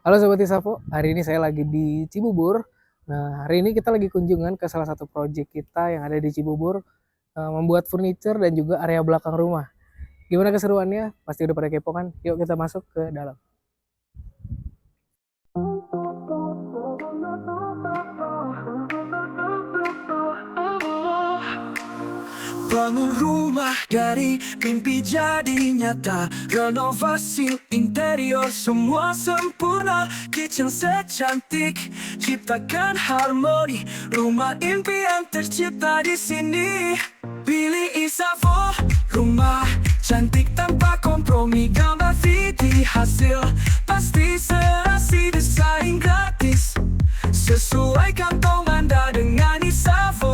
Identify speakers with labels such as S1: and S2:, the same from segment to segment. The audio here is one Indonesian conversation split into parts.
S1: Halo Sobat Isapo, hari ini saya lagi di Cibubur. Nah, hari ini kita lagi kunjungan ke salah satu proyek kita yang ada di Cibubur, membuat furniture dan juga area belakang rumah. Gimana keseruannya? Pasti udah pada kepo kan? Yuk kita masuk ke dalam.
S2: Bangun rumah dari mimpi jadi nyata. Renovasi interior semua sempurna. Kitchen secantik, ciptakan harmoni. Rumah impian tercipta di sini. Pilih Isavo, rumah cantik tanpa kompromi. Gambar 3D hasil pasti serasi, desain gratis. Sesuai kantong Anda dengan Isavo,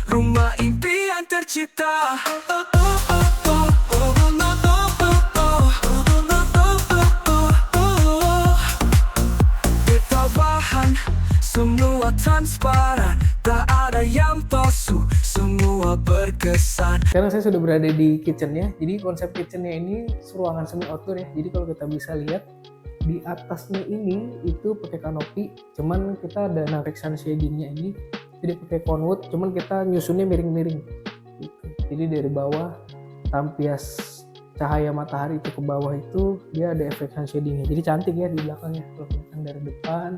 S2: rumah impian tercipta. Kita bahan semua transparan, tak ada yang palsu, semua berkesan.
S1: Sekarang saya sudah berada di kitchennya. Jadi konsep kitchennya ini ruangan semi outdoor ya. Jadi kalau kita bisa lihat di atasnya ini itu pakai kanopi, cuman kita ada navexan shadingnya ini tidak pakai conwood, cuman kita nyusunnya miring-miring gitu. Jadi dari bawah tampias cahaya matahari itu ke bawah itu dia ada efek sun shadingnya, jadi cantik ya di belakangnya kalau kelihatan dari depan.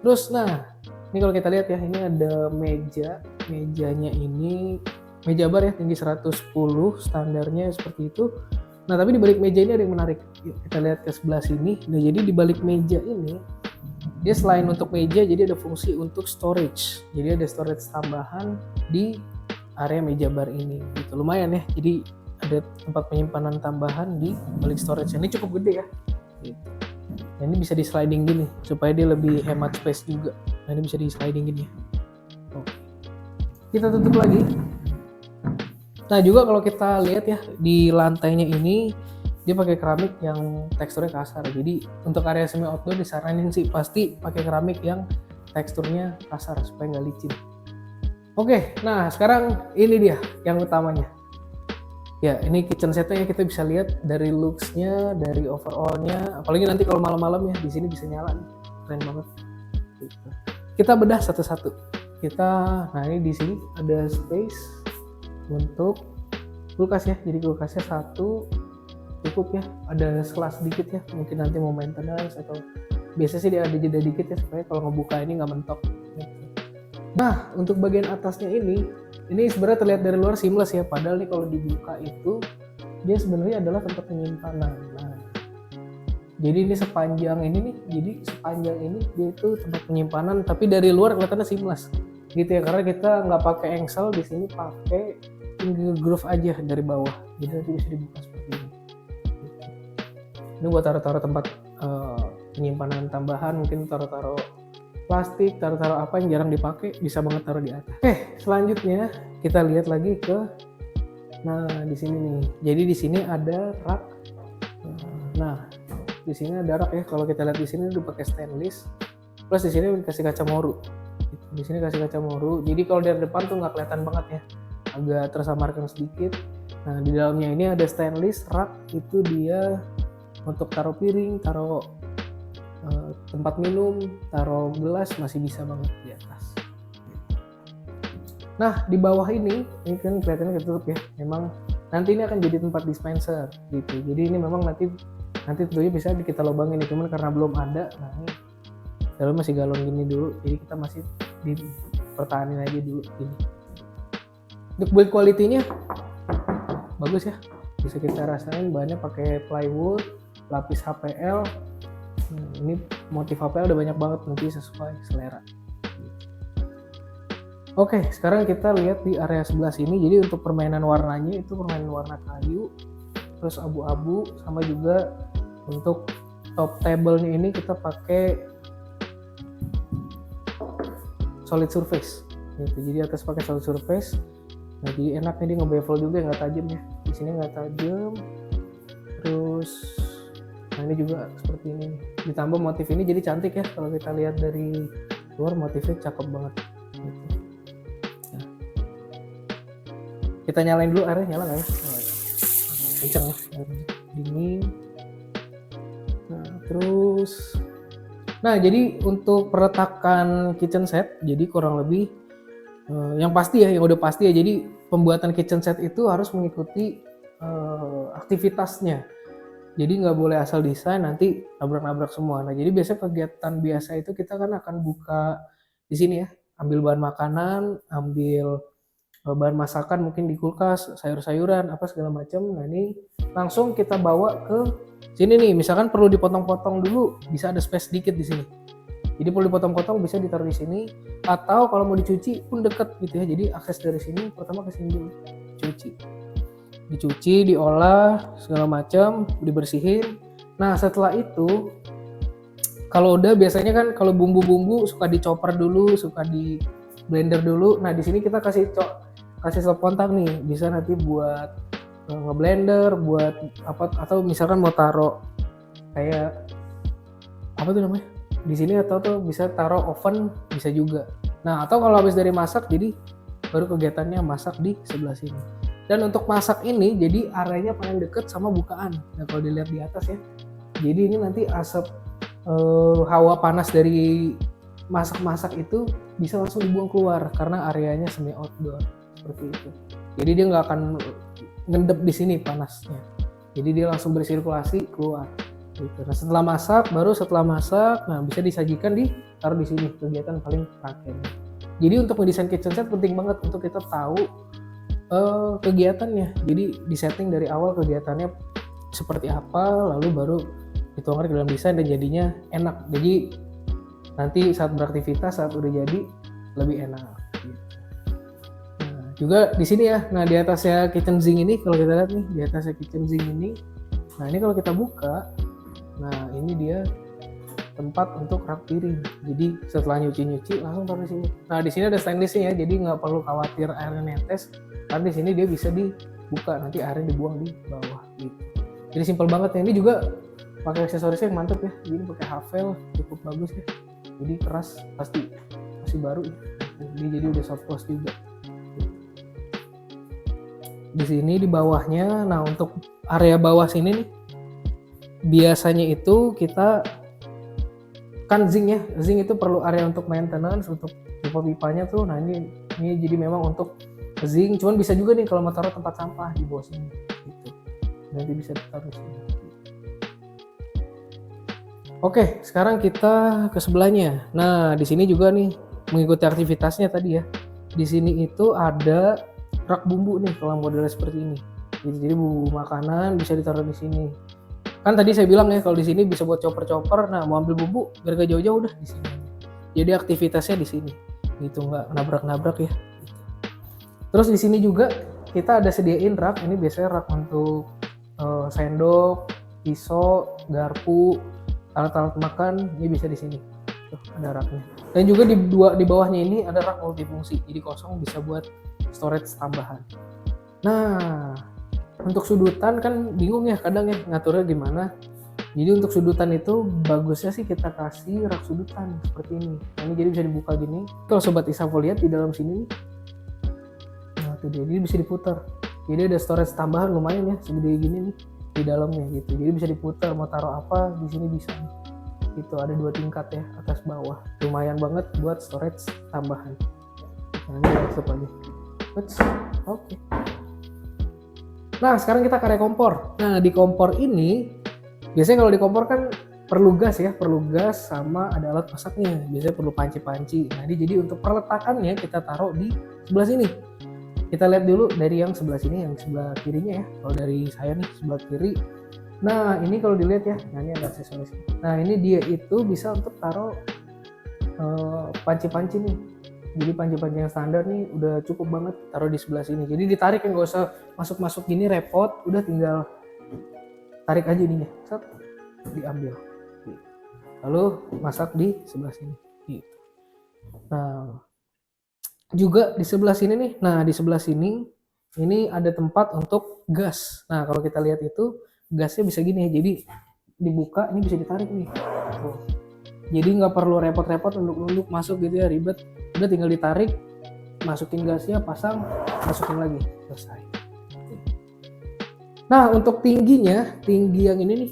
S1: Terus nah ini kalau kita lihat ya, ini ada mejanya ini meja bar ya, tinggi 110, standarnya seperti itu. Nah tapi di balik meja ini ada yang menarik. Yuk kita lihat ke sebelah sini. Nah jadi di balik meja ini dia selain untuk meja, jadi ada fungsi untuk storage. Jadi ada storage tambahan di area meja bar ini. Gitu lumayan ya. Jadi ada tempat penyimpanan tambahan di balik storage. Ini cukup gede ya. Gitu. Nah, ini bisa di sliding gini supaya dia lebih hemat space juga. Nah ini bisa di sliding gini ya. Oke. Kita tutup lagi. Nah juga kalau kita lihat ya di lantainya ini dia pakai keramik yang teksturnya kasar. Jadi untuk area semi outdoor disaranin sih pasti pakai keramik yang teksturnya kasar supaya nggak licin. Oke, nah sekarang ini dia yang utamanya. Ya ini kitchen setnya kita bisa lihat dari looks-nya, dari overall-nya. Apalagi nanti kalau malam-malam ya di sini bisa nyala nih, keren banget. Gitu. Kita bedah satu-satu. Nah ini di sini ada space untuk kulkas ya, jadi kulkasnya satu cukup ya, ada sekelas sedikit ya, mungkin nanti mau maintenance atau biasa sih dia ada jeda dikit ya supaya kalau ngebuka ini nggak mentok. Nah untuk bagian atasnya ini sebenarnya terlihat dari luar seamless ya, padahal nih kalau dibuka itu dia sebenarnya adalah tempat penyimpanan. Nah jadi ini sepanjang ini dia itu tempat penyimpanan, tapi dari luar kelihatannya seamless gitu ya, karena kita nggak pakai engsel di sini, pakai single groove aja dari bawah, jadi nanti bisa dibuka seperti ini. Ini buat taruh-taruh tempat penyimpanan tambahan, mungkin taruh-taruh plastik, taruh-taruh apa yang jarang dipakai, bisa banget taruh di atas. Selanjutnya kita lihat lagi ke di sini nih. Jadi di sini ada rak. Nah di sini ada rak ya, kalau kita lihat di sini udah pakai stainless, plus di sini dikasih kaca moru. Di sini kasih kaca moru, jadi kalau dari depan tuh nggak kelihatan banget ya, agak tersamarkan sedikit. Nah di dalamnya ini ada stainless rak, itu dia untuk taruh piring, taruh tempat minum, taruh gelas masih bisa banget di atas. Nah di bawah ini kan kelihatannya ketutup ya, memang nanti ini akan jadi tempat dispenser gitu, jadi ini memang nanti tentunya bisa kita lubangin ya, cuman karena belum ada. Nah ini dalam masih galon gini dulu, jadi kita masih dipertahanin aja dulu gini. Untuk build quality-nya bagus ya, bisa kita rasain bahannya pakai plywood, lapis HPL. Ini motif HPL udah banyak banget, nanti sesuai selera. Oke, sekarang kita lihat di area sebelah sini. Jadi untuk permainan warnanya itu permainan warna kayu, terus abu-abu, sama juga untuk top table-nya ini kita pakai solid surface gitu. Jadi atas pakai solid surface. Nah jadi enaknya dia ngebevel juga, nggak tajam ya, di sini nggak tajam. Terus nah ini juga seperti ini, ditambah motif ini jadi cantik ya, kalau kita lihat dari luar motifnya cakep banget gitu. Nah, kita nyalain dulu, airnya nyala nggak ya? Kenceng ya, dingin. Nah terus Nah, jadi untuk perletakan kitchen set, jadi kurang lebih yang pasti ya, yang udah pasti ya. Jadi pembuatan kitchen set itu harus mengikuti aktivitasnya. Jadi nggak boleh asal desain nanti nabrak-nabrak semua. Nah, jadi biasanya kegiatan biasa itu kita kan akan buka di sini ya, ambil bahan makanan, ambil bahan masakan mungkin di kulkas, sayur-sayuran apa segala macam. Nah, ini langsung kita bawa ke sini nih. Misalkan perlu dipotong-potong dulu, bisa ada space sedikit di sini. Jadi perlu dipotong-potong bisa ditaruh di sini, atau kalau mau dicuci pun deket gitu ya. Jadi akses dari sini pertama ke sini dulu, dicuci, diolah segala macam, dibersihin. Nah, setelah itu kalau udah biasanya kan kalau bumbu-bumbu suka dicoper dulu, suka di blender dulu. Nah, di sini kita kasih stop kontak nih, bisa nanti buat ngeblender, buat apa, atau misalkan mau taruh kayak apa tuh namanya di sini, atau tuh bisa taruh oven bisa juga. Nah, atau kalau habis dari masak, jadi baru kegiatannya masak di sebelah sini. Dan untuk masak ini jadi areanya paling deket sama bukaan. Nah, kalau dilihat di atas ya, jadi ini nanti asap hawa panas dari masak-masak itu bisa langsung dibuang keluar karena areanya semi outdoor seperti itu. Jadi dia nggak akan ngendep di sini panasnya. Jadi dia langsung bersirkulasi keluar. Gitu. Nah, setelah masak, nah bisa disajikan taruh di sini, kegiatan paling terakhir. Jadi untuk mendesain kitchen set penting banget untuk kita tahu kegiatannya. Jadi disetting dari awal kegiatannya seperti apa, lalu baru dituangkan ke dalam desain dan jadinya enak. Jadi nanti saat beraktivitas, saat udah jadi lebih enak. Nah, juga di sini ya, nah di atasnya kitchen sink ini kalau kita lihat nih, di atasnya kitchen sink ini, nah ini kalau kita buka, nah ini dia tempat untuk rak piring. Jadi setelah nyuci langsung taruh di sini. Nah di sini ada stainlessnya ya, jadi nggak perlu khawatir airnya netes. Karena di sini dia bisa dibuka, nanti airnya dibuang di bawah. Gitu. Jadi simpel banget ya. Ini juga pakai aksesorisnya yang mantep ya. Jadi pakai Havel cukup bagus ya. Jadi keras, pasti masih baru. Ini jadi udah soft close juga. Di sini di bawahnya, nah untuk area bawah sini nih, biasanya itu kita kan zinc ya, zinc itu perlu area untuk maintenance, untuk pipa-pipanya tuh. Nah ini jadi memang untuk zinc, cuman bisa juga nih kalau mau taruh tempat sampah di bawah sini gitu. Nanti bisa ditaruh sini. Oke, sekarang kita ke sebelahnya. Nah di sini juga nih mengikuti aktivitasnya tadi ya. Di sini itu ada rak bumbu nih kalau modelnya seperti ini. Jadi bumbu makanan bisa ditaruh di sini. Kan tadi saya bilang ya kalau di sini bisa buat chopper. Nah, mau ambil bumbu biar gak jauh-jauh udah di sini. Jadi aktivitasnya di sini. Gitu, nggak nabrak-nabrak ya. Terus di sini juga kita ada sediain rak. Ini biasanya rak untuk sendok, pisau, garpu, alat-alat makan. Ini bisa di sini. Tuh, ada raknya. Dan juga di bawahnya ini ada rak multifungsi. Jadi kosong bisa buat storage tambahan. Nah, untuk sudutan kan bingung ya kadang ya ngaturnya gimana. Jadi untuk sudutan itu bagusnya sih kita kasih rak sudutan seperti ini. Nah, ini jadi bisa dibuka gini. Kalau sobat Isafo lihat di dalam sini nih. Nah, itu dia. Jadi bisa diputar. Jadi ada storage tambahan lumayan ya, segede gini nih di dalamnya gitu. Jadi bisa diputar, mau taruh apa di sini bisa. Gitu, ada 2 tingkat ya, atas bawah. Lumayan banget buat storage tambahan. Nah, ini langsung aja. Oke. Nah, sekarang kita ke area kompor. Nah, di kompor ini, biasanya kalau di kompor kan perlu gas ya, perlu gas sama ada alat masaknya. Biasanya perlu panci-panci. Nah, jadi untuk perletakannya kita taruh di sebelah sini. Kita lihat dulu dari yang sebelah sini, yang sebelah kirinya ya. Kalau dari saya nih, sebelah kiri. Nah, ini kalau dilihat ya, nah ini ada aksesoris. Nah, ini dia itu bisa untuk taruh panci-panci nih. Jadi panci-panci yang standar nih udah cukup banget taruh di sebelah sini. Jadi ditarik ya, nggak usah masuk-masuk gini repot. Udah tinggal tarik aja ininya, set, diambil. Lalu masak di sebelah sini. Gitu. Nah, juga di sebelah sini nih. Nah, di sebelah sini ini ada tempat untuk gas. Nah, kalau kita lihat itu gasnya bisa gini ya. Jadi dibuka, ini bisa ditarik nih. Tuh. Jadi nggak perlu repot-repot nunduk-nunduk masuk gitu ya, ribet. Udah tinggal ditarik, masukin gasnya, pasang, masukin lagi, selesai. Nah, untuk tingginya, tinggi yang ini nih.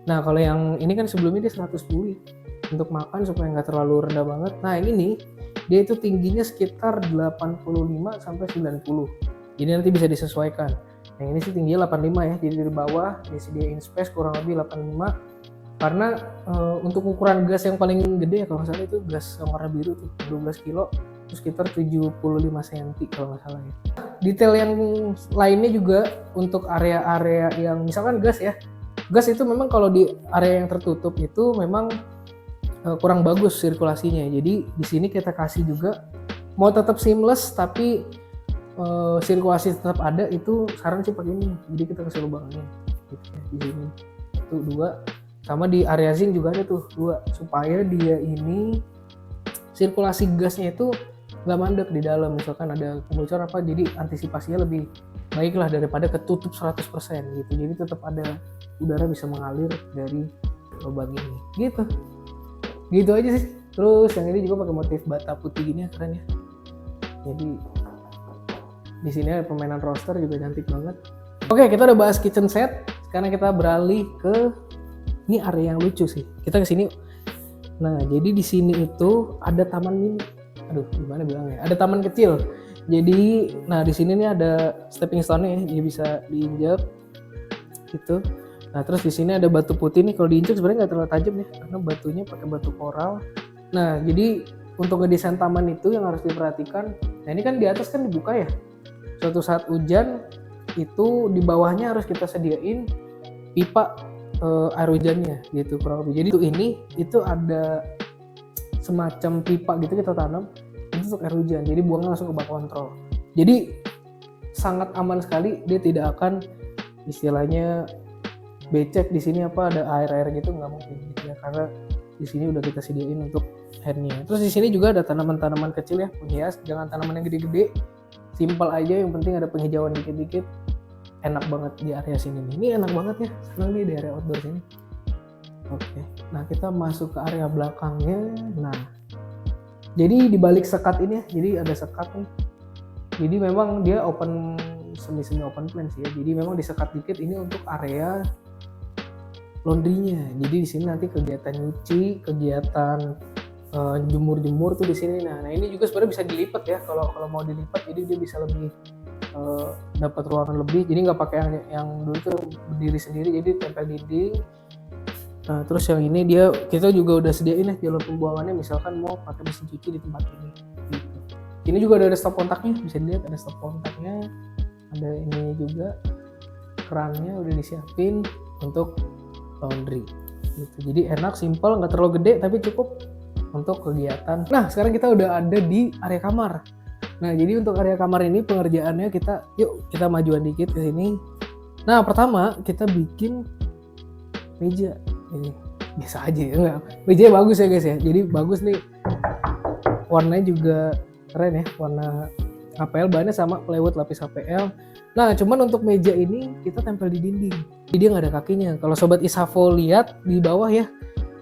S1: Nah, kalau yang ini kan sebelumnya dia 110. untuk makan supaya nggak terlalu rendah banget. Nah yang ini dia itu tingginya sekitar 85 sampai 90. Jadi nanti bisa disesuaikan. Yang ini sih tingginya 85 ya. Jadi dari bawah disediain space kurang lebih 85. Karena untuk ukuran gas yang paling gede ya kalau nggak salah itu gas yang warna biru tuh 12 kilo itu sekitar 75 cm kalau nggak salah ya. Detail yang lainnya juga untuk area-area yang misalkan gas ya. Gas itu memang kalau di area yang tertutup itu memang kurang bagus sirkulasinya. Jadi di sini kita kasih juga mau tetap seamless tapi sirkulasi tetap ada, itu saran sih pakai ini. Jadi kita kasih lubang ini gitu ya, di sini itu 2, sama di area zinc juga ada tuh 2, supaya dia ini sirkulasi gasnya itu nggak mandek di dalam, misalkan ada kebocoran apa, jadi antisipasinya lebih baik lah daripada ketutup 100% gitu. Jadi tetap ada udara bisa mengalir dari lubang ini gitu aja sih. Terus yang ini juga pakai motif bata putih gini ya, keren ya. Jadi di sini ada permainan roster juga cantik banget. Oke, kita udah bahas kitchen set. Sekarang kita beralih ke ini area yang lucu sih. Kita ke sini. Nah, jadi di sini itu ada taman mini. Aduh, gimana bilangnya? Ada taman kecil. Jadi, nah di sini nih ada stepping stone-nya ya, jadi bisa diinjak gitu. Nah, terus di sini ada batu putih nih. Kalau diinjak sebenarnya nggak terlalu tajam ya, karena batunya pakai batu koral. Nah, jadi untuk ngedesain taman itu yang harus diperhatikan. Nah, ini kan di atas kan dibuka ya. Suatu saat hujan itu di bawahnya harus kita sediain pipa air hujannya gitu kurang lebih. Jadi itu ada semacam pipa gitu kita tanam itu untuk air hujan. Jadi buangnya langsung ke bak kontrol. Jadi sangat aman sekali, dia tidak akan istilahnya becek di sini apa ada air gitu, nggak mungkin gitu ya, karena di sini udah kita sediain untuk airnya. Terus di sini juga ada tanaman-tanaman kecil ya, penghias, jangan tanaman yang gede-gede. Simpel aja, yang penting ada penghijauan dikit-dikit. Enak banget di area sini nih. Ini enak banget ya, senang nih di area outdoor sini. Oke, nah kita masuk ke area belakangnya. Nah, jadi di balik sekat ini ya, jadi ada sekat nih. Jadi memang dia open, semi open plan sih ya. Jadi memang disekat dikit ini untuk area laundrynya. Jadi di sini nanti kegiatan nyuci, kegiatan jemur-jemur tuh di sini. Nah ini juga sebenarnya bisa dilipat ya, kalau mau dilipat, jadi dia bisa lebih dapat ruangan lebih. Jadi nggak pakai yang dulu tuh berdiri sendiri, jadi tempel dinding. Nah terus yang ini kita juga udah sediain ya jalur pembuangannya, misalkan mau pakai mesin cuci di tempat ini. Gitu. Ini juga ada stop kontaknya, bisa dilihat ada stop kontaknya. Ada ini juga kerannya udah disiapin untuk laundry. Gitu. Jadi enak, simple, nggak terlalu gede tapi cukup untuk kegiatan. Nah sekarang kita udah ada di area kamar. Nah jadi untuk area kamar ini pengerjaannya kita majuan dikit ke sini. Nah pertama kita bikin meja ini biasa aja ya, enggak, mejanya bagus ya guys ya. Jadi bagus nih, warnanya juga keren ya, warna HPL, bahannya sama plywood lapis HPL. Nah cuman untuk meja ini kita tempel di dinding, jadi dia nggak ada kakinya. Kalau sobat Isafo lihat di bawah ya,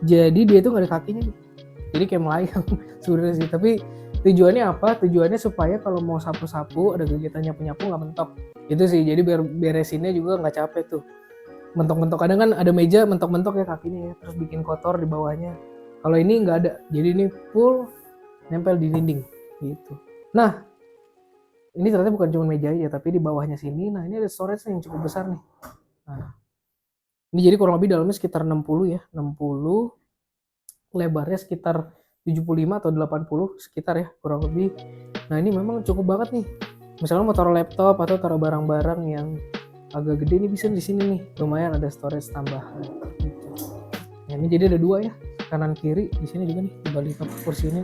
S1: jadi dia itu nggak ada kakinya nih. Jadi kayak melayang sebenarnya sih. Tapi tujuannya apa? Tujuannya supaya kalau mau sapu-sapu ada kegiatan nyapu-nyapu nggak mentok. Itu sih. Jadi biar beresinnya juga nggak capek tuh. Mentok-mentok, kadang kan ada meja mentok-mentok ya kakinya ya, terus bikin kotor di bawahnya. Kalau ini nggak ada. Jadi ini full nempel di dinding gitu. Nah ini ternyata bukan cuma meja aja, tapi di bawahnya sini. Nah ini ada storage yang cukup besar nih. Nah ini jadi kurang lebih dalamnya sekitar 60 ya, 60. Lebarnya sekitar 75 atau 80 sekitar ya kurang lebih. Nah ini memang cukup banget nih. Misalnya mau taruh laptop atau taruh barang-barang yang agak gede nih, bisa di sini nih. Lumayan ada storage tambahan. Gitu. Nah, ini jadi ada 2 ya, kanan kiri. Di sini juga nih di balik kursi ini.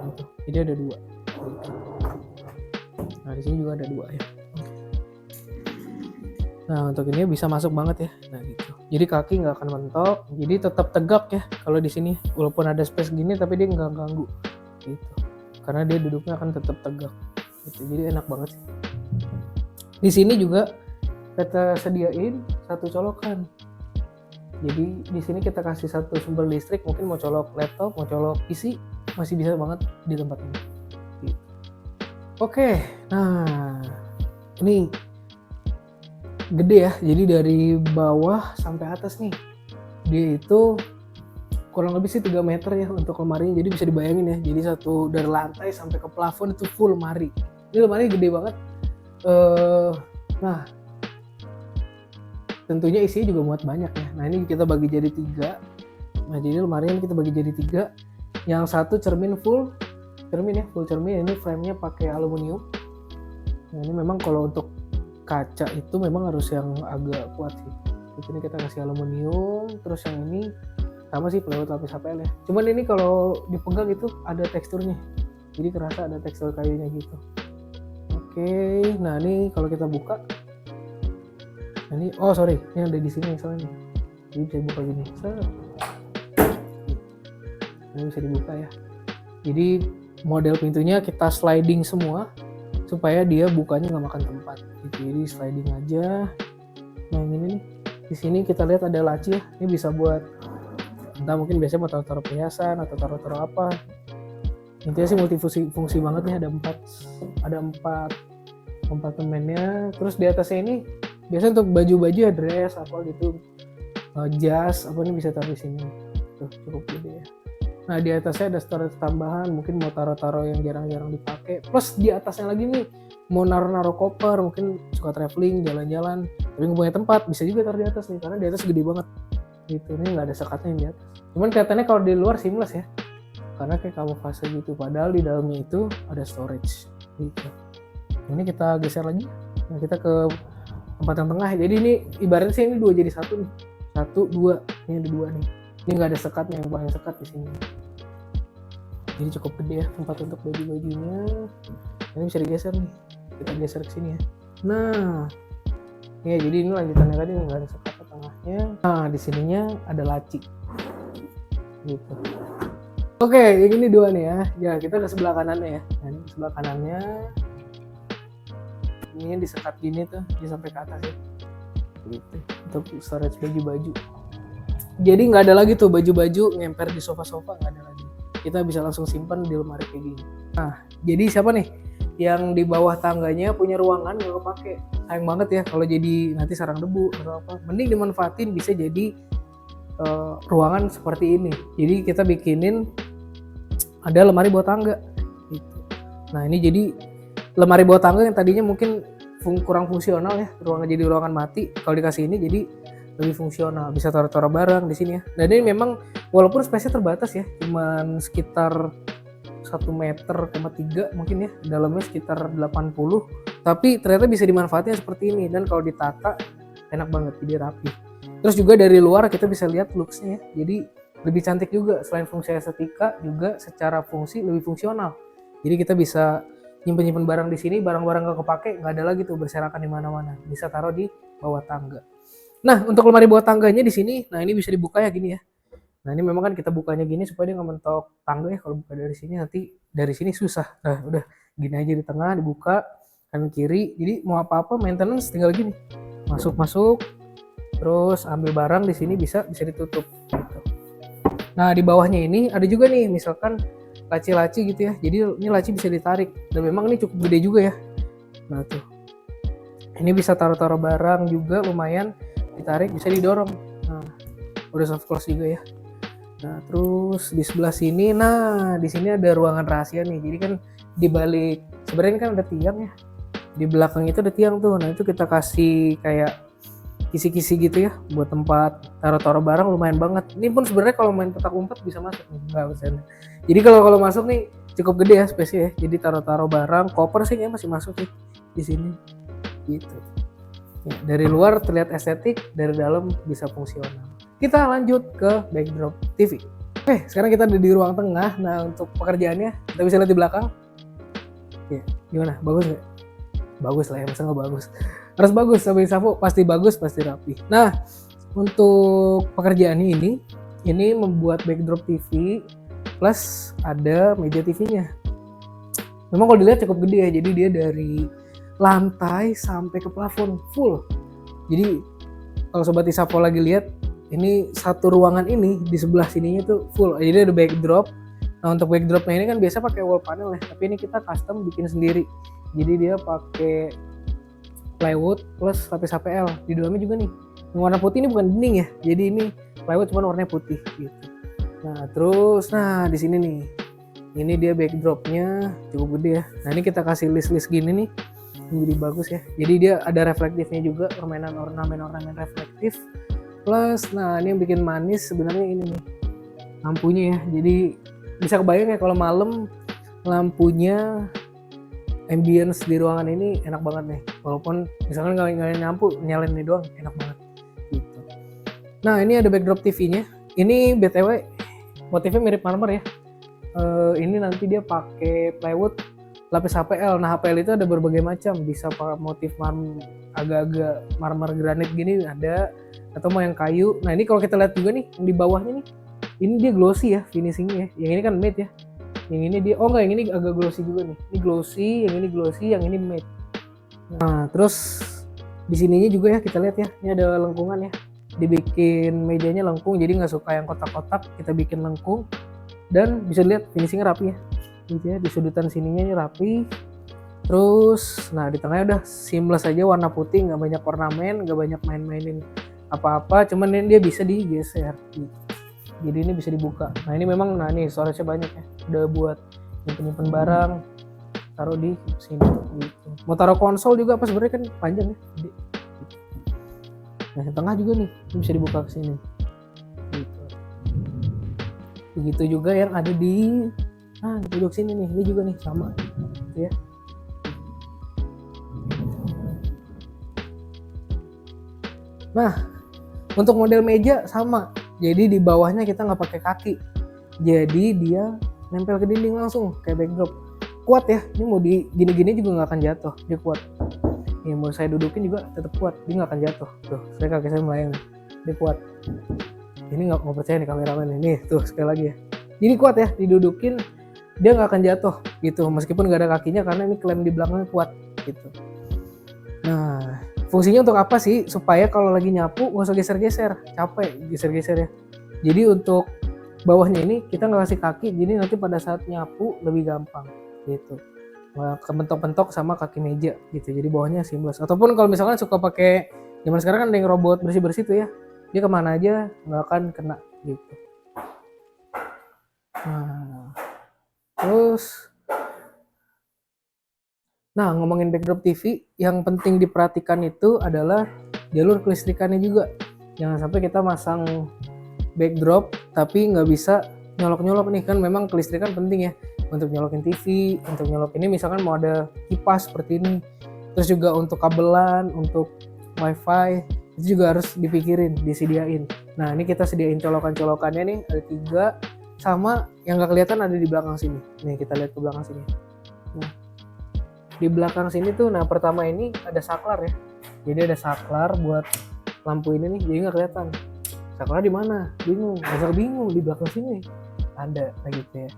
S1: Gitu. Jadi ada 2. Gitu. Nah di sini juga ada 2 ya. Nah untuk ini bisa masuk banget ya. Nah gitu. Jadi kaki nggak akan mentok. Jadi tetap tegak ya kalau di sini. Walaupun ada space gini tapi dia nggak ganggu. Gitu. Karena dia duduknya akan tetap tegak. Gitu. Jadi enak banget sih. Di sini juga kita sediain satu colokan. Jadi di sini kita kasih satu sumber listrik. Mungkin mau colok laptop, mau colok PC, masih bisa banget di tempat ini. Gitu. Oke. Nah ini gede ya, jadi dari bawah sampai atas nih dia itu kurang lebih sih 3 meter ya untuk lemarinya, jadi bisa dibayangin ya, jadi satu dari lantai sampai ke plafon itu full lemari. Ini lemari gede banget. Nah tentunya isinya juga muat banyak ya. Nah ini kita bagi jadi 3. Nah jadi lemari ini kita bagi jadi 3. Yang satu cermin full cermin ya, full cermin. Ini frame-nya pakai aluminium. Nah ini memang kalau untuk kaca itu memang harus yang agak kuat sih. Di sini kita kasih aluminium, terus yang ini sama sih plywood lapis HPL ya. Cuman ini kalau dipegang itu ada teksturnya, jadi kerasa ada tekstur kayunya gitu. Oke, nah ini kalau kita buka, nah ini ini ada di sini soalnya, jadi bisa buka gini. Ini bisa dibuka ya. Jadi model pintunya kita sliding semua supaya dia bukanya nggak makan tempat. Jadi sliding aja. Nah ini nih, di sini kita lihat ada laci ya. Ini bisa buat entah mungkin biasanya mau taruh-taruh perhiasan atau taruh-taruh apa. Intinya sih multifungsi banget nih, ada empat kompartemennya. Terus di atasnya ini biasa untuk baju-baju ya, dress apa gitu, jas apa ini bisa taruh di sini. Tuh cukup gede ya. Nah di atasnya ada storage tambahan, mungkin mau taruh-taruh yang jarang-jarang dipakai. Plus di atasnya lagi nih mau naruh koper, mungkin suka traveling, jalan-jalan, tapi nggak punya tempat, bisa juga taruh di atas nih, karena di atas gede banget. Gitu, ini nggak ada sekatnya yang di atas. Cuman kelihatannya kalau di luar seamless ya, karena kayak kamuflase gitu. Padahal di dalamnya itu ada storage. Gitu. Ini kita geser lagi. Nah kita ke tempat yang tengah. Jadi ini ibaratnya sih ini 2 jadi 1 nih. 1, 2. Ini ada 2 nih. Ini nggak ada sekatnya, yang paling sekat di sini. Jadi cukup gede ya tempat untuk baju-bajunya. Ini bisa digeser nih. Kita geser ke sini ya. Nah, ya jadi ini lanjutannya tadi nggak ada sekat ke tengahnya. Nah di sininya ada laci. Gitu. Oke, yang ini 2 nih ya. Ya kita ke sebelah kanannya ya. Nah, ini sebelah kanannya. Ini disekat gini tuh, dia sampai ke atas ya. Gitu. Untuk storage baju-baju. Jadi nggak ada lagi tuh baju-baju ngemper di sofa-sofa, nggak ada lagi. Kita bisa langsung simpan di lemari kayak gini. Nah, jadi siapa nih yang di bawah tangganya punya ruangan nggak kepake? Sayang banget ya kalau jadi nanti sarang debu atau apa. Mending dimanfaatin bisa jadi ruangan seperti ini. Jadi kita bikinin ada lemari bawah tangga. Gitu. Nah ini jadi lemari bawah tangga yang tadinya mungkin kurang fungsional ya, ruangan jadi ruangan mati. Kalau dikasih ini jadi lebih fungsional, bisa taruh-taruh barang di sini ya. Dan ini memang walaupun space-nya terbatas ya, cuman sekitar 1,3 meter mungkin ya, dalamnya sekitar 80, tapi ternyata bisa dimanfaatkan seperti ini. Dan kalau ditata enak banget, jadi rapi. Terus juga dari luar kita bisa lihat looks-nya ya, jadi lebih cantik juga. Selain fungsi estetika juga secara fungsi lebih fungsional. Jadi kita bisa nyimpen barang di sini, barang-barang gak kepake nggak ada lagi tuh berserakan di mana-mana, bisa taruh di bawah tangga. Nah untuk lemari bawah tangganya di sini, nah ini bisa dibuka ya gini ya. Nah ini memang kan kita bukanya gini supaya dia nggak mentok tangga ya. Kalau buka dari sini nanti dari sini susah. Nah udah gini aja di tengah dibuka kanan kiri. Jadi mau apa-apa maintenance tinggal gini, masuk, terus ambil barang di sini bisa ditutup. Gitu. Nah di bawahnya ini ada juga nih misalkan laci-laci gitu ya. Jadi ini laci bisa ditarik dan memang ini cukup gede juga ya. Nah tuh, ini bisa taruh-taruh barang juga lumayan, ditarik bisa didorong. Nah udah soft close juga ya. Nah terus di sebelah sini, nah di sini ada ruangan rahasia nih. Jadi kan di balik sebenarnya kan ada tiang ya. Di belakang itu ada tiang tuh. Nah itu kita kasih kayak kisi-kisi gitu ya buat tempat taruh-taruh barang lumayan banget. Ini pun sebenarnya kalau main petak umpet bisa masuk nih, nggak bercanda. Jadi kalau masuk nih cukup gede ya space ya. Jadi taruh-taruh barang, koper sih masih masuk nih di sini. Gitu. Ya, dari luar terlihat estetik, dari dalam bisa fungsional. Kita lanjut ke backdrop TV. Oke, sekarang kita ada di ruang tengah. Nah untuk pekerjaannya kita bisa lihat di belakang. Ya, gimana? Bagus nggak? Bagus lah ya, masa nggak bagus? Harus bagus, sampai Savo pasti bagus, pasti rapi. Nah untuk pekerjaan ini membuat backdrop TV plus ada meja TV-nya. Memang kalau dilihat cukup gede ya, jadi dia dari lantai sampai ke plafon full. Jadi kalau sobat Isapo lagi lihat, ini satu ruangan ini di sebelah sininya tuh full. Jadi ada backdrop. Nah untuk backdropnya ini kan biasa pakai wall panel ya, tapi ini kita custom bikin sendiri. Jadi dia pakai plywood plus lapis HPL. Di dalamnya juga nih, yang warna putih ini bukan dinding ya, jadi ini plywood cuma warnanya putih gitu. Nah terus, nah di sini nih, ini dia backdropnya cukup gede ya. Nah ini kita kasih list gini nih, jadi bagus ya. Jadi dia ada reflektifnya juga, permainan ornamen reflektif. Plus, nah ini yang bikin manis sebenarnya ini nih, lampunya ya. Jadi bisa kebayang ya kalau malam lampunya ambience di ruangan ini enak banget nih. Walaupun misalkan nggak lampu, nyalain ini doang enak banget. Gitu. Nah ini ada backdrop TV-nya. Ini BTW motifnya mirip marmer ya. Ini nanti dia pakai plywood lapis HPL. Nah HPL itu ada berbagai macam, bisa pakai motif agak-agak marmer granit gini ada, atau mau yang kayu. Nah ini kalau kita lihat juga nih yang di bawahnya nih, ini dia glossy ya finishingnya. Yang ini kan matte ya. Yang ini dia, oh enggak, yang ini agak glossy juga nih. Ini glossy, yang ini glossy, yang ini matte. Nah terus di sininya juga ya kita lihat ya, ini ada lengkungan ya. Dibikin mejanya lengkung, jadi nggak suka yang kotak-kotak, kita bikin lengkung. Dan bisa lihat finishingnya rapi ya, gitu ya. Di sudutan sininya ini rapi. Terus, nah di tengahnya udah seamless aja, warna putih, nggak banyak ornamen, nggak banyak main-mainin apa-apa. Cuman ini dia bisa digeser, gitu. Jadi ini bisa dibuka. Nah ini memang, nah ini storage-nya banyak ya. Udah buat nyimpen barang, taruh di sini. Gitu. Mau taruh konsol juga apa sebenarnya kan panjang ya. Gitu. Nah yang tengah juga nih, ini bisa dibuka ke sini. Gitu. Begitu juga yang ada di, nah di pojok sini nih, ini juga nih sama, gitu ya. Nah untuk model meja sama, jadi di bawahnya kita nggak pakai kaki, jadi dia nempel ke dinding langsung kayak backdrop. Kuat ya, ini mau di gini-gini juga nggak akan jatuh, dia kuat. Ini mau saya dudukin juga tetap kuat, dia nggak akan jatuh. Tuh, kaki saya melayang, dia kuat. Ini nggak percaya nih kameramen ini, tuh sekali lagi ya. Ini kuat ya, didudukin dia nggak akan jatuh gitu, meskipun nggak ada kakinya karena ini klem di belakangnya kuat gitu. Nah fungsinya untuk apa sih? Supaya kalau lagi nyapu nggak usah geser-geser, capek geser-geser ya. Jadi untuk bawahnya ini kita nggak kasih kaki, jadi nanti pada saat nyapu lebih gampang gitu. Nggak kebentok-bentok sama kaki meja gitu. Jadi bawahnya seamless. Ataupun kalau misalkan suka pakai, zaman sekarang kan ada yang robot bersih-bersih tuh ya, dia kemana aja nggak akan kena gitu. Nah terus, nah ngomongin backdrop TV, yang penting diperhatikan itu adalah jalur kelistrikannya juga. Jangan sampai kita masang backdrop tapi nggak bisa nyolok-nyolok nih, kan memang kelistrikan penting ya untuk nyolokin TV, untuk nyolok ini misalkan mau ada kipas seperti ini. Terus juga untuk kabelan, untuk wifi itu juga harus dipikirin, disediain. Nah ini kita sediain colokan-colokannya nih, ada 3, sama yang nggak kelihatan ada di belakang sini. Nih kita lihat ke belakang sini. Nah di belakang sini tuh, nah pertama ini ada saklar ya, jadi ada saklar buat lampu ini nih, jadi nggak kelihatan saklar di mana, bingung, agak bingung, di belakang sini ada kayak gitu ya.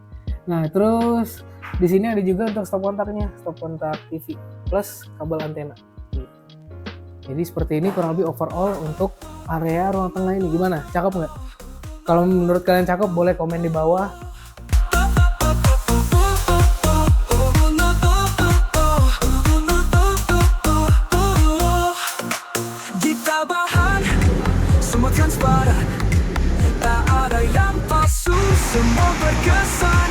S1: Nah terus di sini ada juga untuk stop kontaknya, stop kontak TV plus kabel antena gitu. Jadi seperti ini kurang lebih overall untuk area ruang tengah ini. Gimana, cakep nggak? Kalau menurut kalian cakep boleh komen di bawah.
S2: Transparan, tak ada yang palsu, semua berkesan.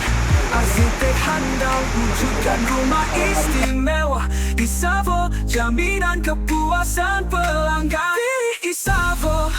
S2: Arsitek handal wujudkan rumah istimewa. Isavo, jaminan kepuasan pelanggan. Pilih Isavo.